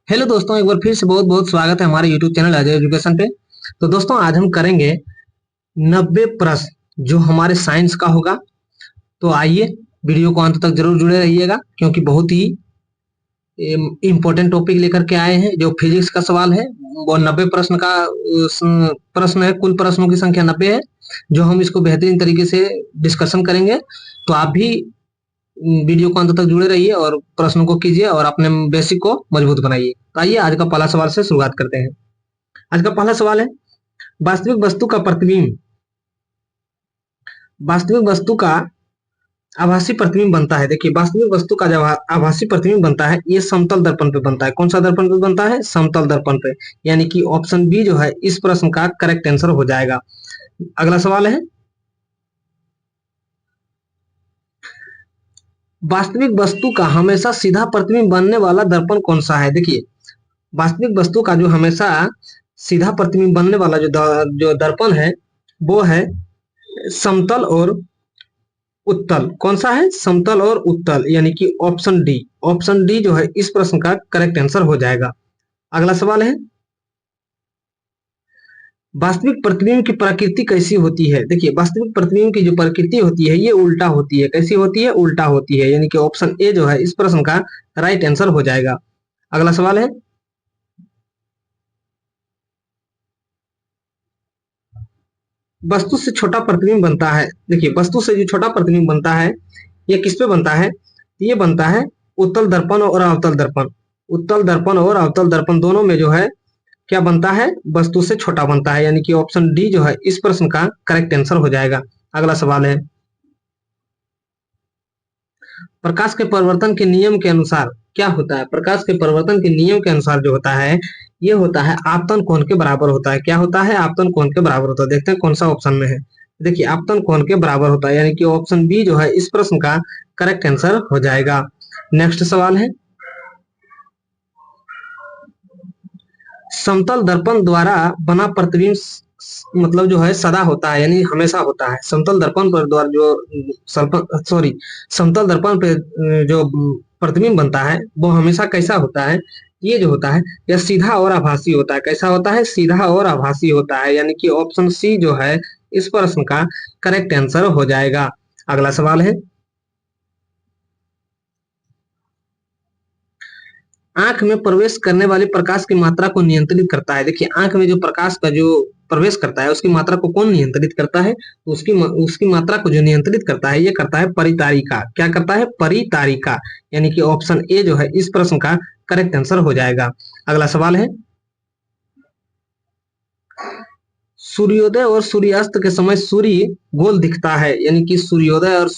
Hello दोस्तों, एक बार फिर से बहुत बहुत स्वागत है हमारे यूट्यूब चैनल अजय एजुकेशन पे। तो दोस्तों, आज हम करेंगे 90 प्रश्न जो हमारे साइंस का होगा। तो आइए, वीडियो को अंत तक जरूर जुड़े रहिएगा क्योंकि बहुत ही इम्पोर्टेंट टॉपिक लेकर के आए हैं। जो फिजिक्स का सवाल है वो 90 प्रश्न का प्रश्न है। कुल प्रश्नों की संख्या 90 है, जो हम इसको बेहतरीन तरीके से डिस्कशन करेंगे। तो आप भी वीडियो को अंत तक जुड़े रहिए और प्रश्नों को कीजिए और अपने बेसिक को मजबूत बनाइए। तो आइए, आज का पहला सवाल से शुरुआत करते हैं। आज का पहला सवाल है, वास्तविक वस्तु का प्रतिबिंब वास्तविक वस्तु का आभासी प्रतिबिंब बनता है। देखिए, वास्तविक वस्तु का जब आभासी प्रतिबिंब बनता है, ये समतल दर्पण पे बनता है। कौन सा दर्पण पे बनता है? समतल दर्पण पे। यानी कि ऑप्शन बी जो है इस प्रश्न का करेक्ट आंसर हो जाएगा। अगला सवाल है, वास्तविक वस्तु का हमेशा सीधा प्रतिबिंब बनने वाला दर्पण कौन सा है? देखिए, वास्तविक वस्तु का जो हमेशा सीधा प्रतिबिंब बनने वाला जो दर्पण है वो है समतल और उत्तल। कौन सा है? समतल और उत्तल, यानी कि ऑप्शन डी। ऑप्शन डी जो है इस प्रश्न का करेक्ट आंसर हो जाएगा। अगला सवाल है, वास्तविक प्रतिबिंब की प्रकृति कैसी होती है? देखिए, वास्तविक प्रतिबिंब की जो प्रकृति होती है ये उल्टा होती है। कैसी होती है? उल्टा होती है, यानी कि ऑप्शन ए जो है इस प्रश्न का राइट आंसर हो जाएगा। अगला सवाल है, वस्तु से छोटा प्रतिबिंब बनता है। देखिए, वस्तु से जो छोटा प्रतिबिंब बनता है ये किस पे बनता है? ये बनता है उत्तल दर्पण और अवतल दर्पण। उत्तल दर्पण और अवतल दर्पण दोनों में जो है क्या बनता है? वस्तु से छोटा बनता है, यानी कि ऑप्शन डी जो है इस प्रश्न का करेक्ट आंसर हो जाएगा। अगला सवाल है, प्रकाश के परिवर्तन के नियम के अनुसार क्या होता है? प्रकाश के परिवर्तन के नियम के अनुसार जो होता है ये होता है आपतन कोण के बराबर होता है। क्या होता है? आपतन कोण के बराबर होता है। देखते हैं कौन सा ऑप्शन में है। देखिए, आपतन कोण के बराबर होता है, यानी कि ऑप्शन बी जो है इस प्रश्न का करेक्ट आंसर हो जाएगा। नेक्स्ट सवाल है, समतल दर्पण द्वारा बना प्रतिबिंब मतलब जो है सदा होता है, यानी हमेशा होता है। समतल दर्पण पर द्वारा जो समतल दर्पण पे जो प्रतिबिंब बनता है वो हमेशा कैसा होता है? ये जो होता है यह सीधा और आभासी होता है। कैसा होता है? सीधा और आभासी होता है, यानी कि ऑप्शन सी जो है इस प्रश्न का करेक्ट आंसर हो जाएगा। अगला सवाल है, आंख में प्रवेश करने वाले प्रकाश की मात्रा को नियंत्रित करता है। देखिए, आंख में जो प्रकाश का जो प्रवेश करता है उसकी मात्रा को कौन नियंत्रित करता है? तो उसकी मात्रा को जो नियंत्रित करता है ये करता है परितारिका। क्या करता है? परितारिका, यानी कि ऑप्शन ए जो है इस प्रश्न का करेक्ट आंसर हो जाएगा। अगला सवाल है, सूर्योदय और सूर्यास्त के समय सूर्य गोल दिखता है, यानी कि सूर्योदय और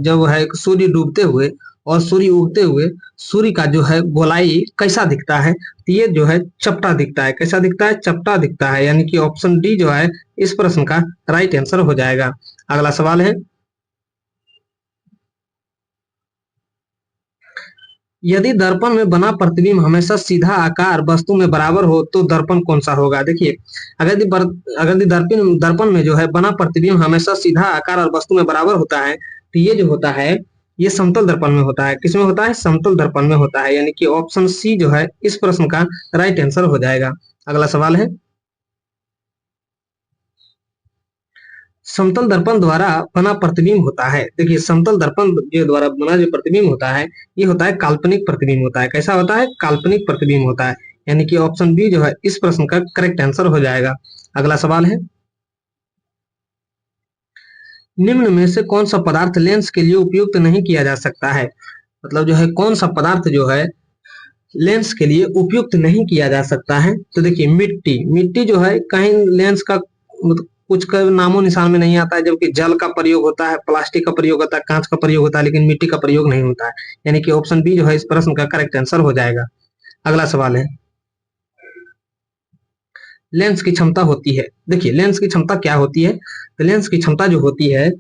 जब है सूर्य डूबते हुए और सूर्य उगते हुए सूर्य का जो है गोलाई कैसा दिखता है? तो ये जो है चपटा दिखता है। कैसा दिखता है? चपटा दिखता है, यानी कि ऑप्शन डी जो है इस प्रश्न का राइट आंसर हो जाएगा। अगला सवाल है, यदि दर्पण में बना प्रतिबिंब हमेशा सीधा आकार वस्तु में बराबर हो तो दर्पण कौन सा होगा? देखिए, अगर दर्पण दर्पण में जो है बना प्रतिबिंब हमेशा सीधा आकार और वस्तु में बराबर होता है तो ये जो होता है ये समतल दर्पण में होता है। किसमें होता है? समतल दर्पण में होता है, यानी कि ऑप्शन सी जो है इस प्रश्न का राइट आंसर हो जाएगा। अगला सवाल है, समतल दर्पण द्वारा बना प्रतिबिंब होता है। देखिए, समतल दर्पण जो द्वारा बना जो प्रतिबिंब होता है ये होता है काल्पनिक प्रतिबिंब होता है। कैसा होता है? काल्पनिक प्रतिबिंब होता है, यानी कि ऑप्शन बी जो है इस प्रश्न का करेक्ट आंसर हो जाएगा। अगला सवाल है, निम्न में से कौन सा पदार्थ लेंस के लिए उपयुक्त नहीं किया जा सकता है? मतलब जो है कौन सा पदार्थ जो है लेंस के लिए उपयुक्त नहीं किया जा सकता है? तो देखिए, मिट्टी। मिट्टी जो है कहीं लेंस का कुछ का नामो निशान में नहीं आता है, जबकि जल का प्रयोग होता है, प्लास्टिक का प्रयोग होता है, कांच का प्रयोग होता है, लेकिन मिट्टी का प्रयोग नहीं होता है, यानी कि ऑप्शन बी जो है इस प्रश्न का करेक्ट आंसर हो जाएगा। अगला सवाल है, लेंस की क्षमता होती है। देखिए, लेंस की क्षमता क्या होती है? तो लेंस की क्षमता जो होती है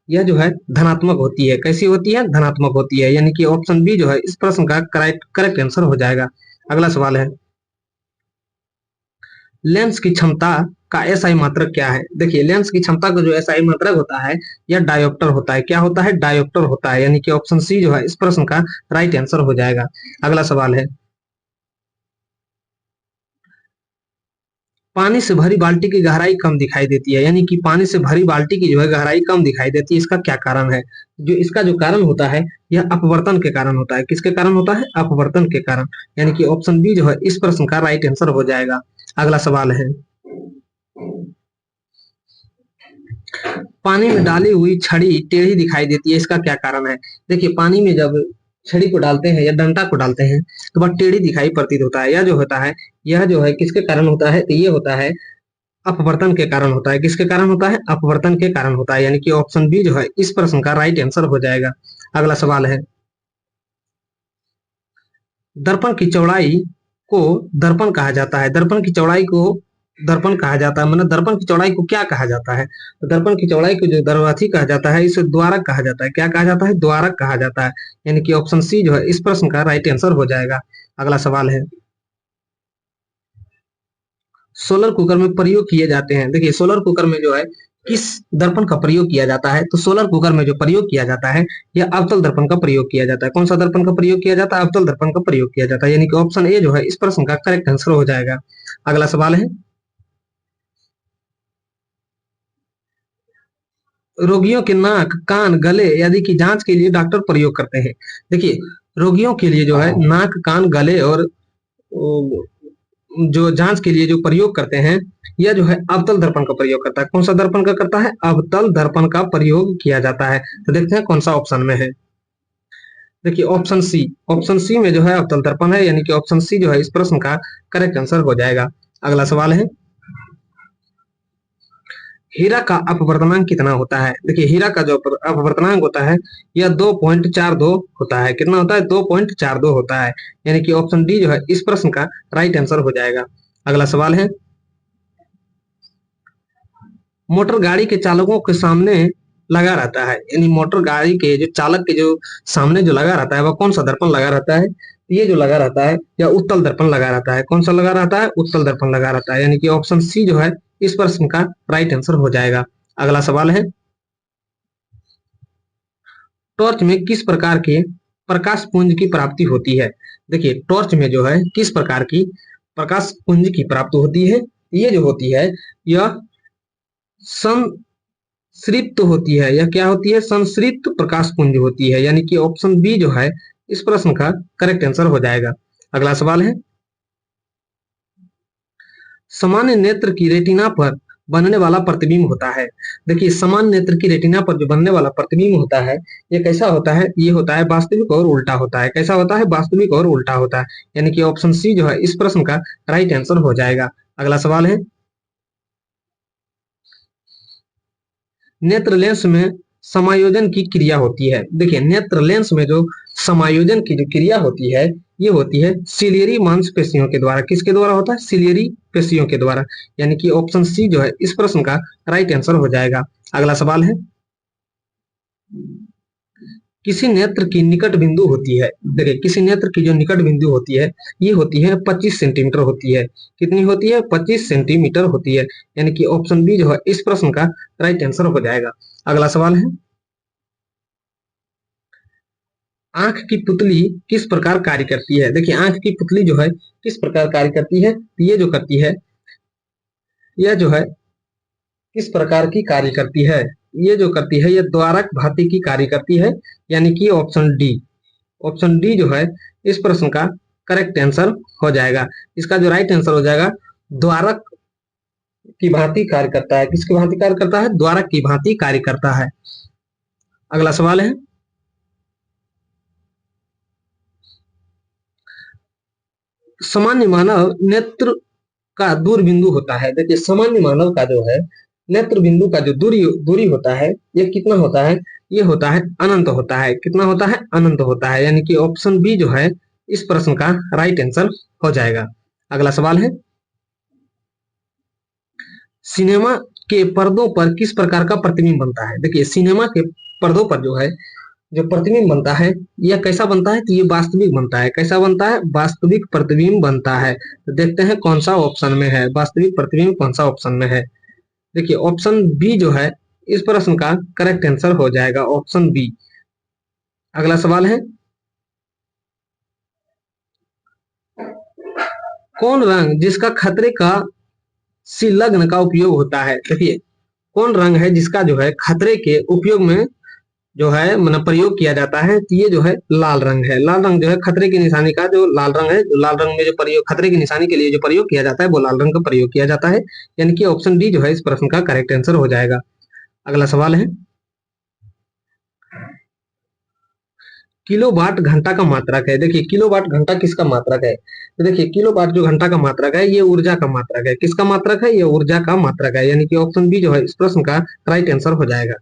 यह जो है धनात्मक होती है। कैसी होती है? धनात्मक होती है, यानी कि ऑप्शन बी जो है इस प्रश्न का करेक्ट आंसर हो जाएगा। अगला सवाल है, लेंस की क्षमता का एसआई मात्रक क्या है? देखिए, लेंस की क्षमता का जो एसआई मात्रक होता है यह डायोप्टर होता है। क्या होता है? डायोप्टर होता है, यानी कि ऑप्शन सी जो है इस प्रश्न का राइट आंसर हो जाएगा। अगला सवाल है, पानी से भरी बाल्टी की गहराई कम दिखाई देती है, यानी कि पानी से भरी बाल्टी की जो है गहराई कम दिखाई देती है, इसका क्या कारण है? जो इसका जो कारण होता है यह अपवर्तन के कारण होता है। किसके कारण होता है? अपवर्तन के कारण, यानी कि ऑप्शन बी जो है इस प्रश्न का राइट आंसर हो जाएगा। अगला सवाल है, पानी में डाली हुई छड़ी टेढ़ी दिखाई देती है, इसका क्या कारण है? देखिए, पानी में जब छड़ी को डालते हैं या डंडा को डालते हैं तो वह टेढ़ी दिखाई प्रतीत होता है। यह जो होता है, यह जो है किसके कारण होता है? तो ये होता है अपवर्तन के कारण होता है। किसके कारण होता है? अपवर्तन के कारण होता है, यानी कि ऑप्शन बी जो है इस प्रश्न का राइट आंसर हो जाएगा। अगला सवाल है, दर्पण की चौड़ाई को दर्पण कहा जाता है। दर्पण की चौड़ाई को दर्पण कहा जाता है, मतलब दर्पण की चौड़ाई को क्या कहा जाता है? तो दर्पण की चौड़ाई को जो दरवाथी कहा जाता है, इसे द्वारक कहा जाता है। क्या कहा जाता है? द्वारक कहा जाता है, यानी कि ऑप्शन सी जो है इस प्रश्न का राइट आंसर हो जाएगा। अगला सवाल है, सोलर कुकर में प्रयोग किए जाते हैं। देखिए, सोलर कुकर में जो है किस दर्पण का प्रयोग किया जाता है? तो सोलर कुकर में जो प्रयोग किया जाता है यह अवतल दर्पण का प्रयोग किया जाता है। कौन सा दर्पण का प्रयोग किया जाता है? अवतल दर्पण का प्रयोग किया जाता है, यानी कि ऑप्शन ए जो है इस प्रश्न का करेक्ट आंसर हो जाएगा। अगला सवाल है, रोगियों के नाक, कान, गले आदि की जांच के लिए डॉक्टर प्रयोग करते हैं। देखिए, रोगियों के लिए जो है नाक, कान, गले और जो जांच के लिए जो प्रयोग करते हैं, यह जो है अवतल दर्पण का प्रयोग करता है। कौन सा दर्पण का करता है? अवतल दर्पण का प्रयोग किया जाता है। तो देखते हैं कौन सा ऑप्शन में है। देखिए, ऑप्शन सी, ऑप्शन सी में जो है अवतल दर्पण है, यानी कि ऑप्शन सी जो है इस प्रश्न का करेक्ट आंसर हो जाएगा। अगला सवाल है, हीरा का अपवर्तनांक कितना होता है? देखिए, हीरा का जो अपवर्तनांक होता है यह 2.42 होता है। कितना होता है? 2.42 होता है, यानी कि ऑप्शन डी जो है इस प्रश्न का राइट आंसर हो जाएगा। अगला सवाल है, मोटर गाड़ी के चालकों के सामने लगा रहता है, यानी मोटर गाड़ी के जो चालक के जो सामने जो लगा रहता है वह कौन सा दर्पण लगा रहता है? ये जो लगा रहता है या उत्तल दर्पण लगा रहता है। कौन सा लगा रहता है? उत्तल दर्पण लगा रहता है, यानी कि ऑप्शन सी जो है इस प्रश्न का राइट आंसर हो जाएगा। अगला सवाल है, टॉर्च में किस प्रकार के प्रकाश पुंज की प्राप्ति होती है? देखिए, टॉर्च में जो है किस प्रकार की प्रकाश पुंज की प्राप्ति होती है? ये जो होती है यह संश्रिप्त होती है। यह क्या होती है? संश्रिप्त प्रकाश पुंज होती है, यानी कि ऑप्शन बी जो है इस प्रश्न का करेक्ट आंसर हो जाएगा। अगला सवाल है, सामान्य नेत्र की रेटिना पर बनने वाला प्रतिबिंब होता है। देखिए, सामान्य नेत्र की रेटिना पर जो बनने वाला प्रतिबिंब होता है ये कैसा होता है? ये होता है वास्तविक और उल्टा होता है। कैसा होता है? वास्तविक और उल्टा होता है, यानी कि ऑप्शन सी जो है इस प्रश्न का राइट आंसर हो जाएगा। अगला सवाल है, नेत्र लेंस में समायोजन की क्रिया होती है। देखिए, नेत्र लेंस में जो समायोजन की जो क्रिया होती है ये होती है सिलियरी मांसपेशियों के द्वारा। किसके द्वारा होता है? सिलियरी पेशियों के द्वारा, यानी कि ऑप्शन सी जो है इस प्रश्न का राइट आंसर हो जाएगा। अगला सवाल है, किसी नेत्र की निकट बिंदु होती है। देखिए, किसी नेत्र की जो निकट बिंदु होती है ये होती है 25 सेंटीमीटर होती है। कितनी होती है? 25 सेंटीमीटर होती है, यानी कि ऑप्शन बी जो है इस प्रश्न का राइट आंसर हो जाएगा। अगला सवाल है, आंख की पुतली किस प्रकार कार्य करती है? देखिए, आंख की पुतली जो है किस प्रकार कार्य करती है? ये जो करती है यह जो है किस प्रकार की कार्य करती है? ये जो करती है यह द्वारक भांति की कार्य करती है, यानी कि ऑप्शन डी, ऑप्शन डी जो है इस प्रश्न का करेक्ट आंसर हो जाएगा। इसका जो राइट आंसर हो जाएगा, द्वारक की भांति कार्य करता है। किसकी भांति कार्य करता है? द्वारक की भांति कार्य करता है। अगला सवाल है, सामान्य मानव नेत्र का दूर बिंदु होता है। देखिए, सामान्य मानव का जो है नेत्र बिंदु का जो दूरी दूरी होता है ये कितना होता है? ये होता है अनंत होता है। कितना होता है? अनंत होता है, यानी कि ऑप्शन बी जो है इस प्रश्न का राइट आंसर हो जाएगा। अगला सवाल है, सिनेमा के पर्दों पर किस प्रकार का प्रतिबिंब बनता है? देखिए, सिनेमा के पर्दों पर जो है जो प्रतिबिंब बनता है यह कैसा बनता है? तो ये वास्तविक बनता है। कैसा बनता है? वास्तविक प्रतिबिंब बनता है। तो देखते हैं कौन सा ऑप्शन में है वास्तविक प्रतिबिंब, कौन सा ऑप्शन में है। देखिए, ऑप्शन बी जो है इस प्रश्न का करेक्ट आंसर हो जाएगा, ऑप्शन बी। अगला सवाल है, कौन रंग जिसका खतरे का संलग्न का उपयोग होता है। देखिए कौन रंग है जिसका जो है खतरे के उपयोग में जो है मतलब प्रयोग किया जाता है, तो ये जो है लाल रंग है। लाल रंग जो है खतरे की निशानी का जो लाल रंग है, जो लाल रंग में जो प्रयोग खतरे की निशानी के लिए जो प्रयोग किया जाता है वो लाल रंग का प्रयोग किया जाता है। यानी कि ऑप्शन डी जो है इस प्रश्न का करेक्ट आंसर हो जाएगा। अगला सवाल है, किलोवाट घंटा का मात्रक है। देखिए किलोवाट घंटा किसका मात्रक है, तो देखिए किलोवाट जो घंटा का मात्रक है ये ऊर्जा का मात्रक है। किसका मात्रक है, ये ऊर्जा का मात्रक है। यानी कि ऑप्शन बी जो है इस प्रश्न का राइट आंसर हो जाएगा।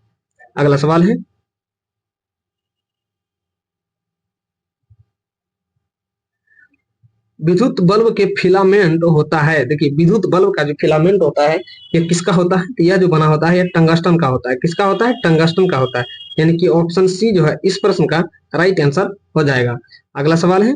अगला सवाल है, विद्युत बल्ब के फिलामेंट होता है। देखिए विद्युत बल्ब का जो फिलामेंट होता है ये किसका होता है, तो यह जो बना होता है ये टंगस्टन का होता है। किसका होता है, टंगस्टन का होता है। यानी कि ऑप्शन सी जो है इस प्रश्न का राइट आंसर हो जाएगा। अगला सवाल है,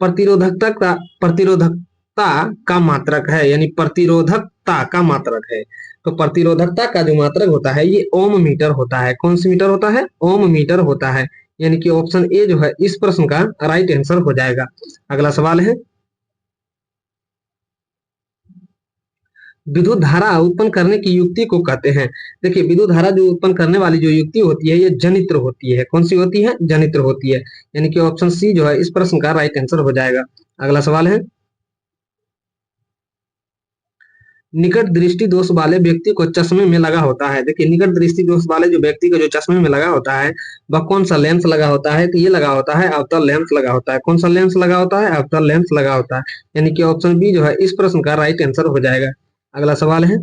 प्रतिरोधकता का प्रतिरोधकता का मात्रक है, यानी प्रतिरोधकता का मात्रक है। तो प्रतिरोधकता का जो मात्रक होता है ये ओम मीटर होता है। कौन सी मीटर होता है, ओम मीटर होता है। यानी कि ऑप्शन ए जो है इस प्रश्न का राइट आंसर हो जाएगा। अगला सवाल है, विद्युत धारा उत्पन्न करने की युक्ति को कहते हैं। देखिए विद्युत धारा जो उत्पन्न करने वाली जो युक्ति होती है ये जनित्र होती है। कौन सी होती है, जनित्र होती है। यानी कि ऑप्शन सी जो है इस प्रश्न का राइट आंसर हो जाएगा। अगला सवाल है, निकट दृष्टि दोष वाले व्यक्ति को चश्मे में लगा होता है। देखिए निकट दृष्टि दोष वाले जो व्यक्ति को जो चश्मे में लगा होता है वह कौन सा लेंस लगा होता है, तो ये लगा होता है अवतल लेंस लगा होता है। कौन सा लेंस लगा होता है, अवतल लेंस लगा होता है। यानी कि ऑप्शन बी जो है इस प्रश्न का राइट आंसर हो जाएगा। अगला सवाल है,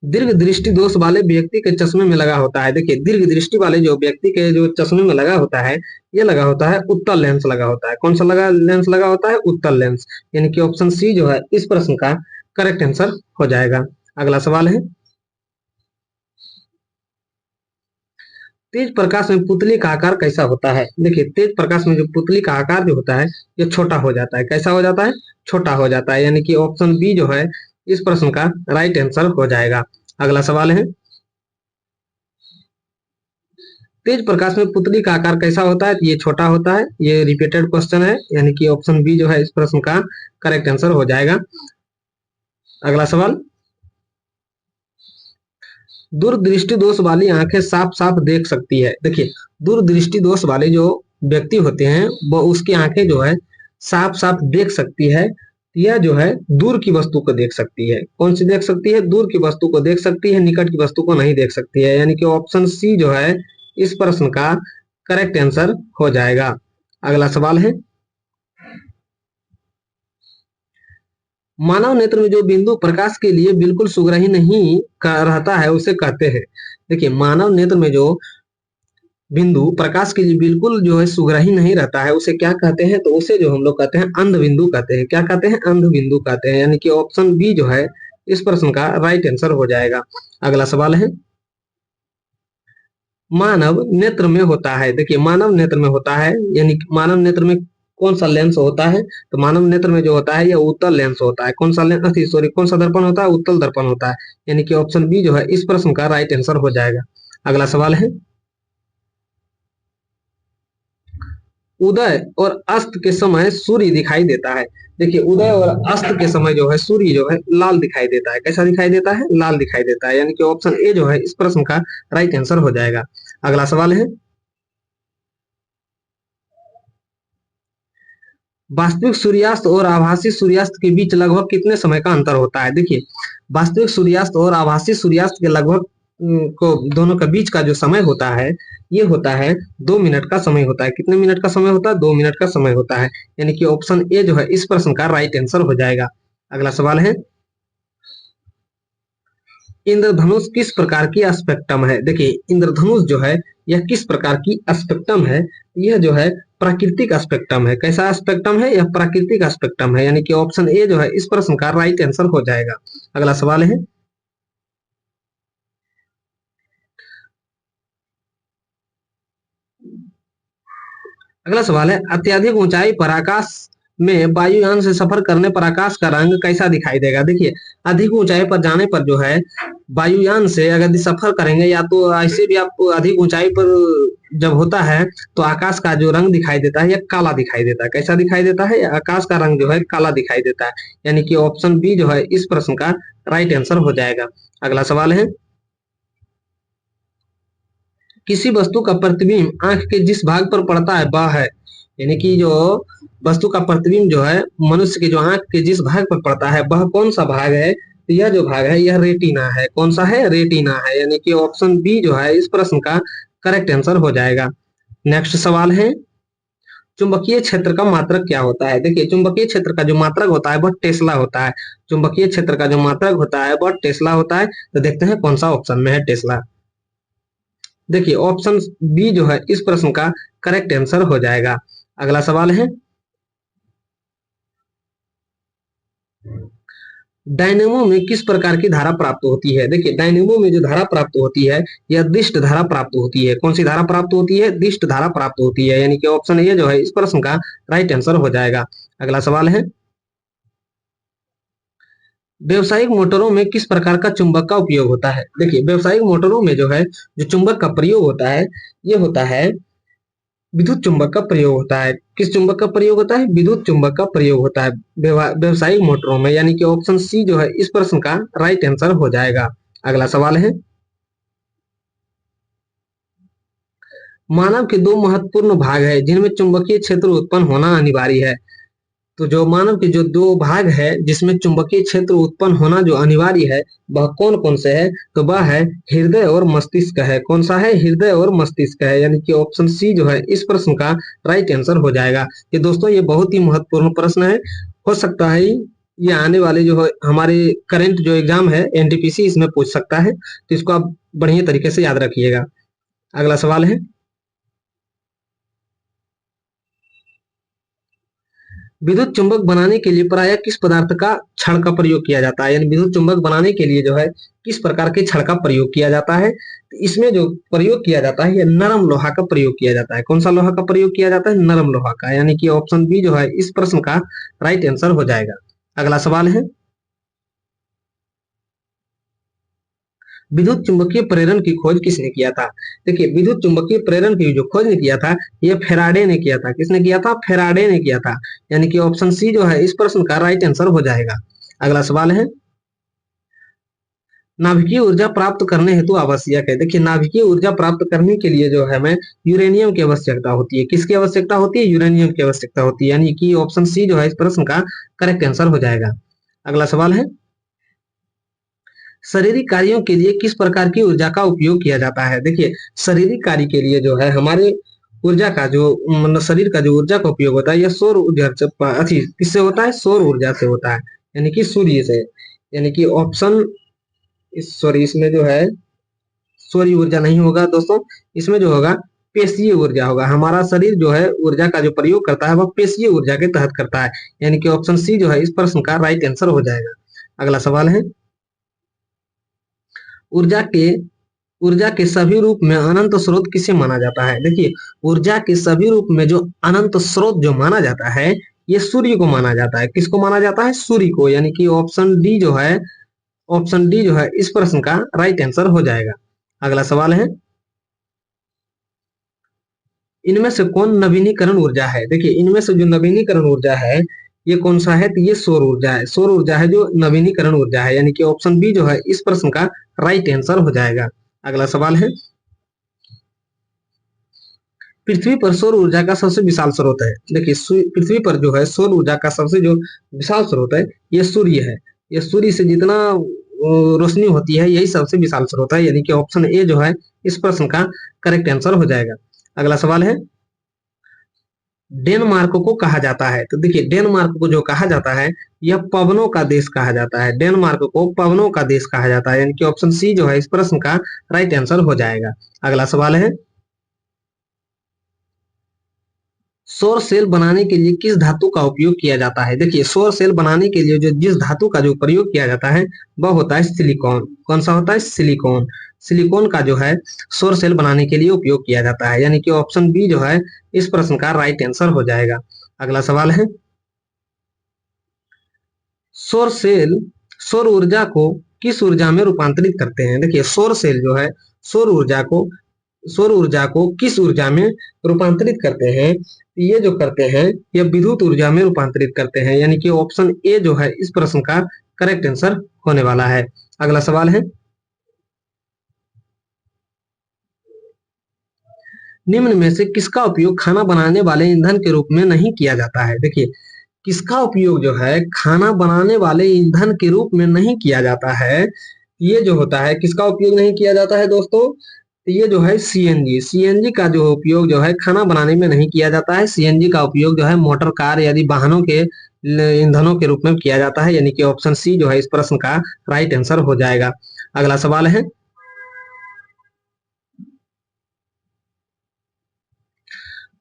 दीर्घ दृष्टि दोष वाले व्यक्ति के चश्मे में लगा होता है। देखिए दीर्घ दृष्टि वाले जो व्यक्ति के जो चश्मे में लगा होता है ये लगा होता है उत्तल लेंस लगा होता है। कौन सा लगा लेंस लगा होता है, उत्तल लेंस। यानी कि ऑप्शन सी जो है इस प्रश्न का करेक्ट आंसर हो जाएगा। अगला सवाल है, तेज प्रकाश में पुतली का आकार कैसा होता है। देखिए तेज प्रकाश में जो पुतली का आकार जो होता है ये छोटा हो जाता है। कैसा हो जाता है, छोटा हो जाता है। यानी कि ऑप्शन बी जो है इस प्रश्न का राइट आंसर हो जाएगा। अगला सवाल है, तेज प्रकाश में पुतली का आकार कैसा होता है, तो ये छोटा होता है। ये रिपीटेड क्वेश्चन है। यानी कि ऑप्शन बी जो है इस प्रश्न का करेक्ट आंसर हो जाएगा। अगला सवाल, दूरदृष्टि दोष वाली आंखें साफ साफ देख सकती है। देखिए दूरदृष्टि दोष वाले जो व्यक्ति होते हैं वो उसकी आंखें जो है साफ साफ देख सकती है। यह जो है दूर की वस्तु को देख सकती है। कौन सी देख सकती है, दूर की वस्तु को देख सकती है, निकट की वस्तु को नहीं देख सकती है। यानी कि ऑप्शन सी जो है इस प्रश्न का करेक्ट आंसर हो जाएगा। अगला सवाल है, मानव नेत्र में जो बिंदु प्रकाश के लिए बिल्कुल सुग्राही नहीं रहता है उसे कहते हैं। देखिए मानव नेत्र में जो बिंदु प्रकाश के लिए बिल्कुल जो है सुग्राही नहीं रहता है उसे क्या कहते हैं, तो उसे जो हम लोग कहते हैं अंध बिंदु कहते हैं। क्या कहते हैं, अंध बिंदु कहते हैं। यानी कि ऑप्शन बी जो है इस प्रश्न का राइट आंसर हो जाएगा। अगला सवाल है, मानव नेत्र में होता है। देखिए मानव नेत्र में होता है, यानी मानव नेत्र में कौन सा लेंस होता है, तो मानव नेत्र में जो होता है यह उत्तल लेंस होता है। कौन सा लेंस, सॉरी कौन सा दर्पण होता है, उत्तल दर्पण होता है। यानी कि ऑप्शन बी जो है इस प्रश्न का राइट आंसर हो जाएगा। अगला सवाल है, उदय और अस्त के समय सूर्य दिखाई देता है। देखिए उदय और अस्त के समय जो है सूर्य जो है लाल दिखाई देता है। कैसा दिखाई देता है, लाल दिखाई देता है। यानी कि ऑप्शन ए जो है इस प्रश्न का राइट आंसर हो जाएगा। अगला सवाल है, वास्तविक सूर्यास्त और आभासी सूर्यास्त के बीच लगभग कितने समय का अंतर होता है। देखिए वास्तविक सूर्यास्त और आभासी सूर्यास्त के लगभग को दोनों के बीच का जो समय होता है ये होता है 2 मिनट का समय होता है। कितने मिनट का समय होता है, 2 मिनट का समय होता है। यानी कि ऑप्शन ए जो है इस प्रश्न का राइट आंसर हो जाएगा। अगला सवाल है, इंद्रधनुष किस प्रकार की स्पेक्ट्रम है। देखिए इंद्रधनुष जो है यह किस प्रकार की स्पेक्ट्रम है, यह जो है प्राकृतिक स्पेक्ट्रम है। कैसा स्पेक्ट्रम है, यह प्राकृतिक स्पेक्ट्रम है। यानी कि ऑप्शन ए जो है इस प्रश्न का राइट आंसर हो जाएगा। अगला सवाल है, अगला सवाल है, अत्यधिक ऊंचाई पर आकाश में वायुयान से सफर करने पर आकाश का रंग कैसा दिखाई देगा? देखिए, अधिक ऊंचाई पर जाने पर जो है वायुयान से अगर सफर करेंगे, या तो ऐसे भी आप अधिक ऊंचाई पर जब होता है तो आकाश का जो रंग दिखाई देता है यह काला दिखाई देता है। कैसा दिखाई देता है? आकाश का रंग जो है काला दिखाई देता है। यानी कि ऑप्शन बी जो है इस प्रश्न का राइट आंसर हो जाएगा। अगला सवाल है, किसी वस्तु का प्रतिबिंब आंख के जिस भाग पर पड़ता है वह है, यानी कि जो वस्तु का प्रतिबिंब जो है मनुष्य के जो आंख के जिस भाग पर पड़ता है वह कौन सा भाग है? तो यह जो भाग है यह रेटिना है। कौन सा है? रेटिना है। यानी कि ऑप्शन बी जो है इस प्रश्न का करेक्ट आंसर हो जाएगा। नेक्स्ट सवाल है, चुंबकीय क्षेत्र का मात्रक क्या होता है? देखिए, चुंबकीय क्षेत्र का जो मात्रक होता है वह टेस्ला होता है। चुंबकीय क्षेत्र का जो मात्रक होता है वह टेस्ला होता है। तो देखते हैं कौन सा ऑप्शन में है टेस्ला। देखिए, ऑप्शन बी जो है इस प्रश्न का करेक्ट आंसर हो जाएगा। अगला सवाल है, डायनेमो में किस प्रकार की धारा प्राप्त होती है? देखिए, डायनेमो में जो धारा प्राप्त होती है यह दिष्ट धारा प्राप्त होती है। कौन सी धारा प्राप्त होती है? दिष्ट धारा प्राप्त होती है। यानी कि ऑप्शन ए जो है इस प्रश्न का राइट आंसर हो जाएगा। अगला सवाल है, व्यवसायिक मोटरों में किस प्रकार का चुंबक का उपयोग होता है? देखिए, व्यवसायिक मोटरों में जो है जो चुंबक का प्रयोग होता है ये होता है विद्युत चुंबक का प्रयोग होता है। किस चुंबक का प्रयोग होता है? विद्युत चुंबक का प्रयोग होता है व्यवसायिक मोटरों में। यानी कि ऑप्शन सी जो है इस प्रश्न का राइट आंसर हो जाएगा। अगला सवाल है, मानव के दो महत्वपूर्ण भाग है जिनमें चुंबकीय क्षेत्र उत्पन्न होना अनिवार्य है। तो जो मानव के जो दो भाग है जिसमें चुंबकीय क्षेत्र उत्पन्न होना जो अनिवार्य है वह कौन कौन से है? तो वह है हृदय और मस्तिष्क है। कौन सा है? हृदय और मस्तिष्क है। यानी कि ऑप्शन सी जो है इस प्रश्न का राइट आंसर हो जाएगा। ये दोस्तों ये बहुत ही महत्वपूर्ण प्रश्न है। हो सकता है ये आने वाले जो है हमारे करंट जो एग्जाम है एनटीपीसी इसमें पूछ सकता है, तो इसको आप बढ़िया तरीके से याद रखिएगा। अगला सवाल है, विद्युत चुंबक बनाने के लिए प्रायः किस पदार्थ का छड़ का प्रयोग किया जाता है? यानी विद्युत चुंबक बनाने के लिए जो है किस प्रकार के छड़ का प्रयोग किया जाता है? तो इसमें जो प्रयोग किया जाता है यह नरम लोहा का प्रयोग किया जाता है। कौन सा लोहा का प्रयोग किया जाता है? नरम लोहा का। यानी कि ऑप्शन बी जो है इस प्रश्न का राइट आंसर हो जाएगा। अगला सवाल है, विद्युत चुंबकीय प्रेरण की खोज किसने किया था? देखिए, विद्युत चुंबकीय प्रेरण की जो खोज ने किया था यह फेराडे ने किया था। किसने किया था? फेराडे ने किया था। यानी कि ऑप्शन सी जो है इस प्रश्न का राइट आंसर हो जाएगा। अगला सवाल है, नाभिकीय ऊर्जा प्राप्त करने हेतु आवश्यक है। देखिए, नाभिकीय ऊर्जा प्राप्त करने के लिए जो है हमें यूरेनियम की आवश्यकता होती है। किसकी आवश्यकता होती है? यूरेनियम की आवश्यकता होती है। यानी कि ऑप्शन सी जो है इस प्रश्न का करेक्ट आंसर हो जाएगा। अगला सवाल है, शारीरिक कार्यों के लिए किस प्रकार की ऊर्जा का उपयोग किया जाता है? देखिए, शारीरिक कार्य के लिए जो है हमारे ऊर्जा का जो मतलब शरीर का जो ऊर्जा का उपयोग होता है यह सौर ऊर्जा से किससे होता है? सौर ऊर्जा से होता है। यानी कि सूर्य से। यानी कि ऑप्शन सॉरी इसमें जो है सौर ऊर्जा नहीं होगा दोस्तों, इसमें जो होगा पेशीय ऊर्जा होगा। हमारा शरीर जो है ऊर्जा का जो प्रयोग करता है वह पेशीय ऊर्जा के तहत करता है। यानी कि ऑप्शन सी जो है इस प्रश्न का राइट आंसर हो जाएगा। अगला सवाल है, ऊर्जा के ऊर्जा के सभी रूप में अनंत स्रोत किसे माना जाता है? देखिए, ऊर्जा के सभी रूप में जो अनंत स्रोत जो माना जाता है ये सूर्य को माना जाता है। किसको माना जाता है? सूर्य को। यानी कि ऑप्शन डी जो है इस प्रश्न का राइट आंसर हो जाएगा। अगला सवाल है, इनमें से कौन नवीनीकरण ऊर्जा है? देखिए, इनमें से जो नवीनीकरण ऊर्जा है ये कौन सा है? तो ये सौर ऊर्जा है। सौर ऊर्जा है जो नवीनीकरण ऊर्जा है। यानी कि ऑप्शन बी जो है इस प्रश्न का राइट आंसर हो जाएगा। अगला सवाल है, पृथ्वी पर सौर ऊर्जा का सबसे विशाल स्रोत है। देखिए, पृथ्वी पर जो है सौर ऊर्जा का सबसे जो विशाल स्रोत है ये सूर्य है। ये सूर्य से जितना रोशनी होती है यही सबसे विशाल स्रोत है। यानी कि ऑप्शन ए जो है इस प्रश्न का करेक्ट आंसर हो जाएगा। अगला सवाल है, डेनमार्क को कहा जाता है। तो देखिए, डेनमार्क को जो कहा जाता है यह पवनों का देश कहा जाता है। डेनमार्क को पवनों का देश कहा जाता है। यानी कि ऑप्शन सी जो है इस प्रश्न का राइट आंसर हो जाएगा। अगला सवाल है, सौर सेल बनाने के लिए किस धातु का उपयोग किया जाता है? देखिए, सौर सेल बनाने के लिए जो जिस धातु का जो प्रयोग किया जाता है वह होता है सिलिकॉन। कौन सा होता है? सिलिकॉन। सिलिकॉन का जो है सौर सेल बनाने के लिए उपयोग किया जाता है। यानी कि ऑप्शन बी जो है इस प्रश्न का राइट आंसर हो जाएगा। अगला सवाल है, सौर सेल सौर ऊर्जा को किस ऊर्जा में रूपांतरित करते हैं? देखिए सौर सेल जो है सौर ऊर्जा को किस ऊर्जा में रूपांतरित करते हैं? ये जो करते हैं ये विद्युत ऊर्जा में रूपांतरित करते हैं, यानी कि ऑप्शन ए जो है इस प्रश्न का करेक्ट आंसर होने वाला है। अगला सवाल है, निम्न में से किसका उपयोग खाना बनाने वाले ईंधन के रूप में नहीं किया जाता है? देखिए किसका उपयोग जो है खाना बनाने वाले ईंधन के रूप में नहीं किया जाता है, ये जो होता है किसका उपयोग नहीं किया जाता है दोस्तों? तो ये जो है सीएनजी का जो उपयोग जो है खाना बनाने में नहीं किया जाता है। सीएनजी का उपयोग जो है मोटर कार यदि वाहनों के ईंधनों के रूप में किया जाता है, यानी कि ऑप्शन सी जो है इस प्रश्न का राइट आंसर हो जाएगा। अगला सवाल है,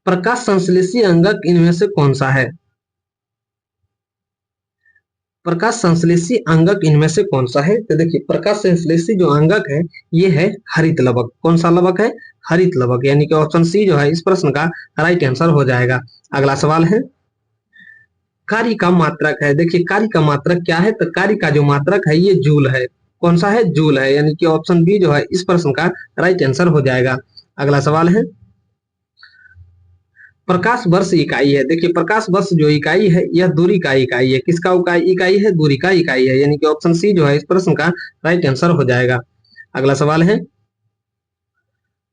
प्रकाश संश्लेषी अंगक इनमें से कौन सा है? प्रकाश संश्लेषी अंगक इनमें से कौन सा है? तो देखिए प्रकाश संश्लेषी जो अंगक है ये है हरित लवक। कौन सा लवक है? हरित लवक, यानी कि ऑप्शन सी जो है इस प्रश्न का राइट आंसर हो जाएगा। अगला सवाल है, कार्य का मात्रक है। देखिए कार्य का मात्रक क्या है? तो कार्य का जो मात्रक है ये जूल है। कौन सा है? जूल है, यानी कि ऑप्शन बी जो है इस प्रश्न का राइट आंसर हो जाएगा। अगला सवाल है, प्रकाश वर्ष इकाई है। देखिए प्रकाश वर्ष जो इकाई है यह दूरी का इकाई है। किसका इकाई है? दूरी का इकाई है, यानी कि ऑप्शन सी जो है इस प्रश्न का राइट आंसर हो जाएगा। अगला सवाल है,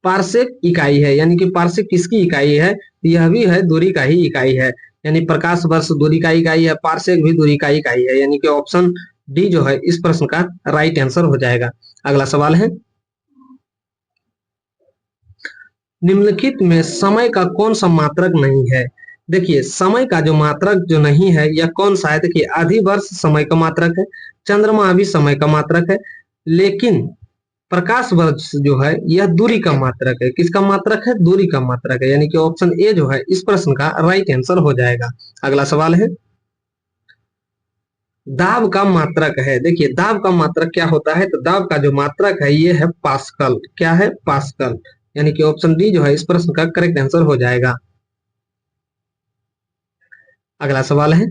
पारसेक इकाई है, यानी कि पारसेक किसकी इकाई है? यह भी है दूरी का ही इकाई है, यानी प्रकाश वर्ष दूरी का इकाई है, पारसेक भी दूरी का इकाई है, यानी कि ऑप्शन डी जो है इस प्रश्न का राइट आंसर हो जाएगा। अगला सवाल है, निम्नलिखित में समय का कौन सा मात्रक नहीं है? देखिए समय का जो मात्रक जो नहीं है यह कौन सा है? देखिए आधी वर्ष समय का मात्रक है, चंद्रमा भी समय का मात्रक है, लेकिन प्रकाश वर्ष जो है यह दूरी का मात्रक है। किसका मात्रक है? दूरी का मात्रक है, यानी कि ऑप्शन ए जो है इस प्रश्न का राइट आंसर हो जाएगा। अगला सवाल है, दाब का मात्रक है। देखिए दाब का मात्रक क्या होता है? तो दाब का जो मात्रक है ये है पास्कल। क्या है? पास्कल, यानी कि ऑप्शन डी जो है इस प्रश्न का करेक्ट आंसर हो जाएगा। अगला सवाल है,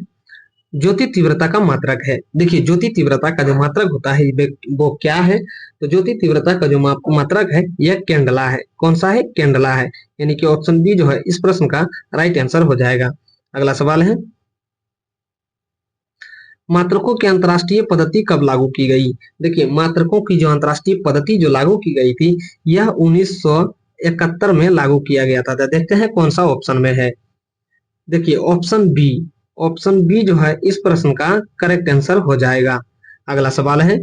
ज्योति तीव्रता का मात्रक है। देखिए ज्योति तीव्रता का जो मात्रक होता है वो क्या है? तो ज्योति तीव्रता का जो मात्रक है यह केंडला है। कौन सा है? केंडला है, यानी कि ऑप्शन बी जो है इस प्रश्न का राइट आंसर हो जाएगा। अगला सवाल है, मात्रकों की अंतरराष्ट्रीय पद्धति कब लागू की गई? देखिए मात्रकों की जो अंतरराष्ट्रीय पद्धति जो लागू की गई थी यह 1971 में लागू किया गया था। देखते हैं कौन सा ऑप्शन में है। देखिए ऑप्शन बी जो है इस प्रश्न का करेक्ट आंसर हो जाएगा। अगला सवाल है,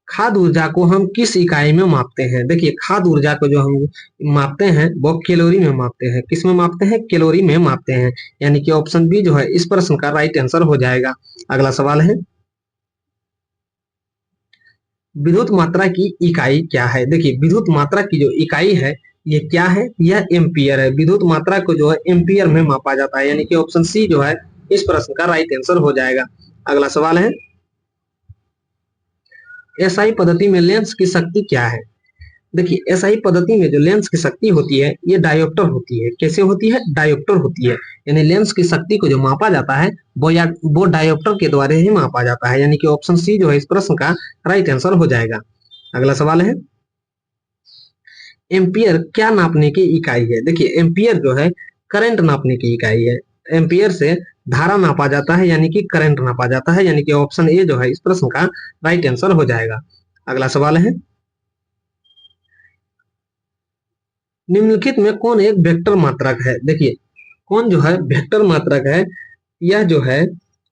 खाद्य ऊर्जा को हम किस इकाई में मापते हैं? देखिए खाद्य ऊर्जा को जो हम मापते हैं वो कैलोरी में मापते हैं। किस में मापते हैं? कैलोरी में मापते हैं, यानी कि ऑप्शन बी जो है इस प्रश्न का राइट आंसर हो जाएगा। अगला सवाल है, विद्युत मात्रा की इकाई क्या है? देखिए विद्युत मात्रा की जो इकाई है ये क्या है? यह एम्पियर है। विद्युत मात्रा को जो है एम्पियर में मापा जाता है, यानी कि ऑप्शन सी जो है इस प्रश्न का राइट आंसर हो जाएगा। अगला सवाल है, एसआई पद्धति में लेंस की शक्ति क्या है? देखिए एसआई पद्धति में जो लेंस की शक्ति होती है ये डायोप्टर होती है। कैसे होती है? डायोप्टर होती है, यानी लेंस की शक्ति को जो मापा जाता है वो डायोप्टर के द्वारा ही मापा जाता है, यानी कि ऑप्शन सी जो है इस प्रश्न का राइट आंसर हो जाएगा। अगला सवाल है, एम्पियर क्या नापने की इकाई है? देखिए एम्पियर जो है करंट नापने की इकाई है। एम्पियर से धारा नापा जाता है, यानी कि करंट नापा जाता है, यानी कि ऑप्शन ए जो है इस प्रश्न का राइट आंसर हो जाएगा। अगला सवाल है, निम्नलिखित में कौन एक वेक्टर मात्रक है? देखिए कौन जो है वेक्टर मात्रक है? यह जो है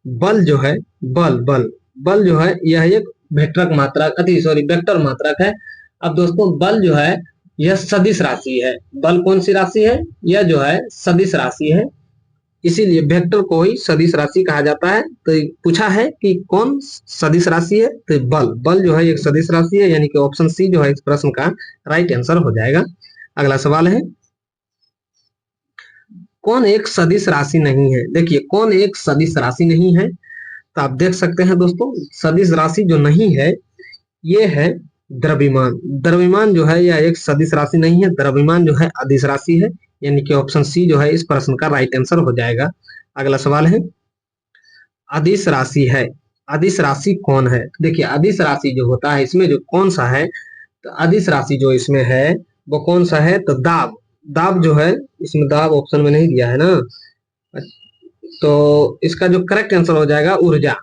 बल जो है बल जो है यह एक वेक्टर मात्रक है। अब दोस्तों बल जो है यह सदिश राशि है। बल कौन सी राशि है? यह जो है सदिश राशि है, इसीलिए वेक्टर को ही सदिश राशि कहा जाता है। तो पूछा है कि कौन सदिश राशि है? तो बल जो है एक सदिश राशि है, यानी कि ऑप्शन सी जो है इस प्रश्न का राइट आंसर हो जाएगा। अगला सवाल है, कौन एक सदिश राशि नहीं है? देखिए कौन एक सदिश राशि नहीं है? तो आप देख सकते हैं दोस्तों सदिश राशि जो नहीं है ये है द्रव्यमान। द्रव्यमान जो है यह एक सदिश राशि नहीं है, द्रव्यमान जो है अदिश राशि है, यानी कि ऑप्शन सी जो है इस प्रश्न का राइट आंसर हो जाएगा। अगला सवाल है, अदिश राशि है। अदिश राशि कौन है? देखिए अदिश राशि जो होता है इसमें जो कौन सा है, तो अदिश राशि जो इसमें है वो कौन सा है, तो दाब। दाब जो है इसमें, दाब ऑप्शन में नहीं दिया है ना, तो इसका जो करेक्ट आंसर हो जाएगा ऊर्जा।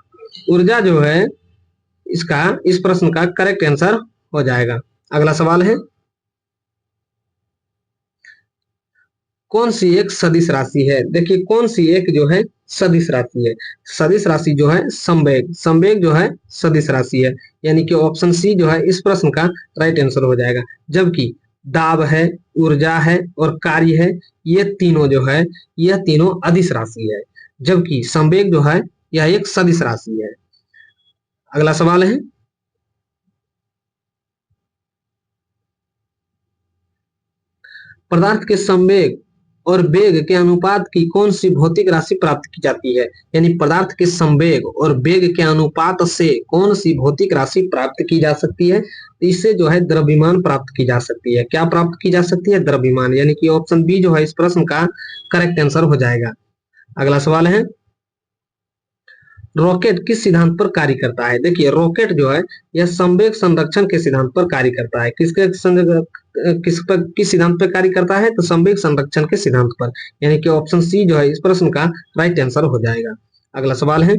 ऊर्जा जो है इसका, इस प्रश्न का करेक्ट आंसर हो जाएगा। अगला सवाल है, कौन सी एक सदिश राशि है? देखिए कौन सी एक जो है सदिश राशि है? सदिश राशि जो है संवेग, संवेग जो है सदिश राशि है, यानी कि ऑप्शन सी जो है इस प्रश्न का राइट आंसर हो जाएगा। जबकि दाब है, ऊर्जा है और कार्य है, ये तीनों जो है यह तीनों अदिश राशि है, जबकि संवेग जो है यह एक सदिश राशि है। अगला सवाल है, पदार्थ के संवेग और वेग के अनुपात की कौन सी भौतिक राशि प्राप्त की जाती है? यानी पदार्थ के संवेग और वेग के अनुपात से कौन सी भौतिक राशि प्राप्त की जा सकती है? तो इससे जो है द्रव्यमान प्राप्त की जा सकती है। क्या प्राप्त की जा सकती है? द्रव्यमान, यानी कि ऑप्शन बी जो है इस प्रश्न का करेक्ट आंसर हो जाएगा। अगला सवाल है, रॉकेट किस सिद्धांत पर कार्य करता है? देखिए रॉकेट जो है यह संवेग संरक्षण के सिद्धांत पर कार्य करता है। किस सिद्धांत पर कार्य करता है? तो संवेग संरक्षण के सिद्धांत पर, यानी कि ऑप्शन सी जो है इस प्रश्न का राइट आंसर हो जाएगा। अगला सवाल है,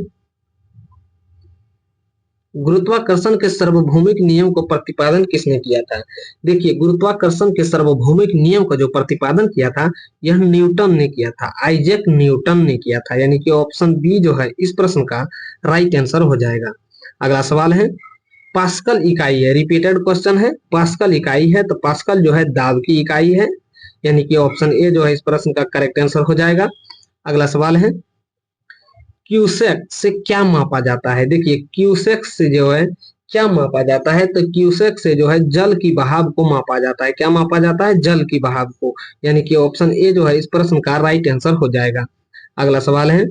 गुरुत्वाकर्षण के सार्वभौमिक नियम को प्रतिपादन किसने किया था? देखिए गुरुत्वाकर्षण के सार्वभौमिक नियम का जो प्रतिपादन किया था यह न्यूटन ने किया था, आइजैक न्यूटन ने किया था, यानी कि ऑप्शन बी जो है इस प्रश्न का राइट आंसर हो जाएगा। अगला सवाल है, पास्कल इकाई है, रिपीटेड क्वेश्चन है, पास्कल इकाई है, तो पास्कल जो है दाब की इकाई है, यानी कि ऑप्शन ए जो है इस प्रश्न का करेक्ट आंसर हो जाएगा। अगला सवाल है, क्यूसेक से क्या मापा जाता है? देखिए क्यूसेक से जो है क्या मापा जाता है, तो क्यूसेक से जो है जल की बहाव को मापा जाता है। क्या मापा जाता है? जल की बहाव को, यानी कि ऑप्शन ए जो है इस प्रश्न का राइट आंसर हो जाएगा। अगला सवाल है,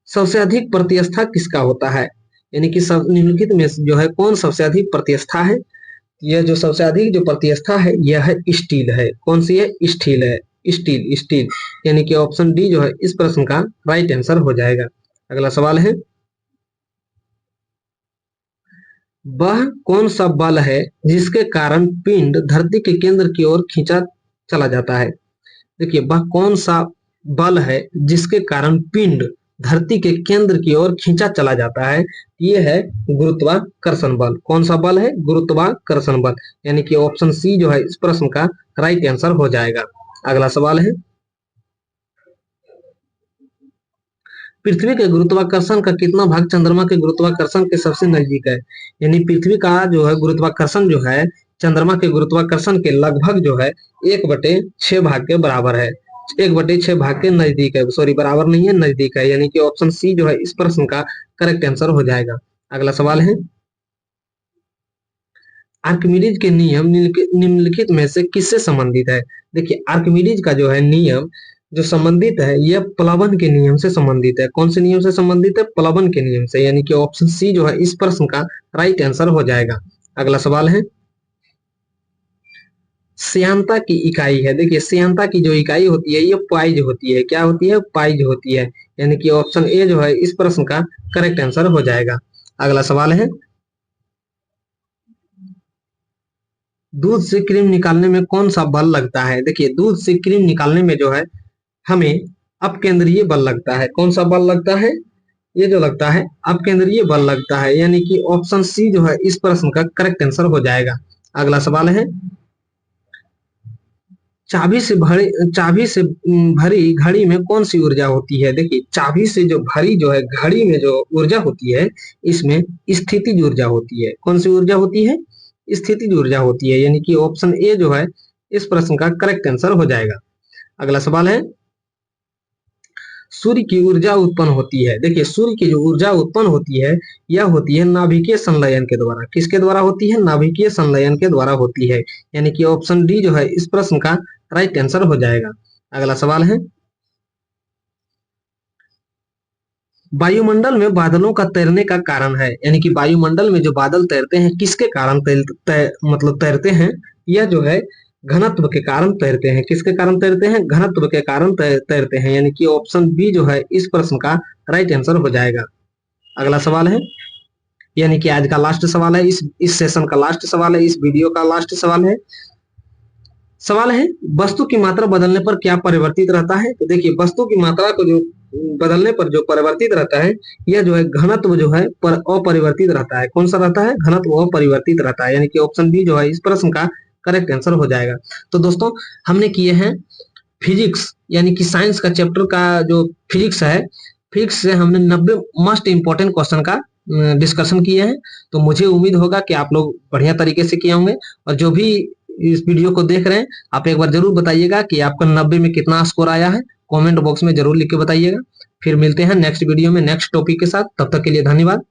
सबसे अधिक प्रतिष्ठा किसका होता है? यानी कि सब निम्नलिखित में जो है कौन सबसे अधिक प्रतिष्ठा है? यह जो सबसे अधिक जो प्रतिष्ठा है यह है स्टील है। कौन सी है? स्टील है, स्टील, स्टील, यानी कि ऑप्शन डी जो है इस प्रश्न का राइट आंसर हो जाएगा। अगला सवाल है, वह कौन सा बल है जिसके कारण पिंड धरती के केंद्र की ओर खींचा चला जाता है? देखिए वह कौन सा बल है जिसके कारण पिंड धरती के केंद्र की ओर खींचा चला जाता है? ये है गुरुत्वाकर्षण बल। कौन सा बल है? गुरुत्वाकर्षण बल, यानी कि ऑप्शन सी जो है इस प्रश्न का राइट आंसर हो जाएगा। अगला सवाल है, पृथ्वी के गुरुत्वाकर्षण का कितना भाग चंद्रमा के गुरुत्वाकर्षण के सबसे नजदीक है? यानी पृथ्वी का जो है गुरुत्वाकर्षण जो है चंद्रमा के गुरुत्वाकर्षण के लगभग जो है 1/6 भाग के बराबर है। 1/6 भाग के नजदीक है, सॉरी बराबर नहीं है, नजदीक है, यानी कि ऑप्शन सी जो है इस प्रश्न का करेक्ट आंसर हो जाएगा। अगला सवाल है, आर्किमिडीज के नियम निम्नलिखित में से किससे संबंधित है? देखिए आर्किमिडीज का जो है नियम जो संबंधित है यह प्लवन के नियम से संबंधित है। कौन से नियम से संबंधित है? प्लवन के नियम से, यानी कि ऑप्शन सी जो है इस प्रश्न का राइट आंसर हो जाएगा। अगला सवाल है, श्यानता की इकाई है। देखिए श्यानता की जो इकाई होती है ये पाइज होती है। क्या होती है? पाइज होती है, यानी कि ऑप्शन ए जो है इस प्रश्न का करेक्ट आंसर हो जाएगा। अगला सवाल है, दूध से क्रीम निकालने में कौन सा बल लगता है? देखिए दूध से क्रीम निकालने में जो है हमें अपकेंद्रीय बल लगता है। कौन सा बल लगता है? ये जो लगता है अपकेंद्रीय बल लगता है, यानी कि ऑप्शन सी जो है इस प्रश्न का करेक्ट आंसर हो जाएगा। अगला सवाल है, चाबी से भरी घड़ी में कौन सी ऊर्जा होती है? देखिए चाबी से जो भरी जो है घड़ी में जो ऊर्जा होती है इसमें स्थितिज ऊर्जा होती है। कौन सी ऊर्जा होती है? स्थितिज ऊर्जा होती है, यानी कि ऑप्शन ए जो है इस प्रश्न का करेक्ट आंसर हो जाएगा। अगला सवाल है, सूर्य की ऊर्जा उत्पन्न होती है। देखिए सूर्य की जो ऊर्जा उत्पन्न होती है यह होती है नाभिकीय संलयन के द्वारा। किसके द्वारा होती है? नाभिकीय संलयन के द्वारा होती है, यानी कि ऑप्शन डी जो है इस प्रश्न का राइट आंसर हो जाएगा। अगला सवाल है, वायुमंडल में बादलों का तैरने का कारण है, यानी कि वायुमंडल में जो बादल तैरते हैं किसके कारण मतलब तैरते हैं? यह जो है घनत्व के कारण तैरते हैं। किसके कारण तैरते हैं? घनत्व के कारण तैरते हैं, यानी कि ऑप्शन बी जो है इस प्रश्न का राइट आंसर हो जाएगा। अगला सवाल है, यानी कि आज का लास्ट सवाल है, इस सेशन का लास्ट सवाल है, इस वीडियो का लास्ट सवाल है। सवाल है, वस्तु की मात्रा बदलने पर क्या परिवर्तित रहता है? तो देखिए, वस्तु की मात्रा को जो बदलने पर जो परिवर्तित रहता है, यह जो है घनत्व जो है अपरिवर्तित रहता है। कौन सा रहता है? घनत्व अपरिवर्तित रहता है, यानी कि ऑप्शन बी जो है इस प्रश्न का करेक्ट आंसर हो जाएगा। तो दोस्तों, हमने किए हैं फिजिक्स, यानी कि साइंस का चैप्टर का जो फिजिक्स है, फिजिक्स से हमने 90 मोस्ट इंपोर्टेंट क्वेश्चन का डिस्कशन किए हैं। तो मुझे उम्मीद होगा कि आप लोग बढ़िया तरीके से किए होंगे, और जो भी इस वीडियो को देख रहे हैं, आप एक बार जरूर बताइएगा कि आपका 90 में कितना स्कोर आया है। कमेंट बॉक्स में जरूर लिख के बताइएगा। फिर मिलते हैं नेक्स्ट वीडियो में नेक्स्ट टॉपिक के साथ। तब तक के लिए धन्यवाद।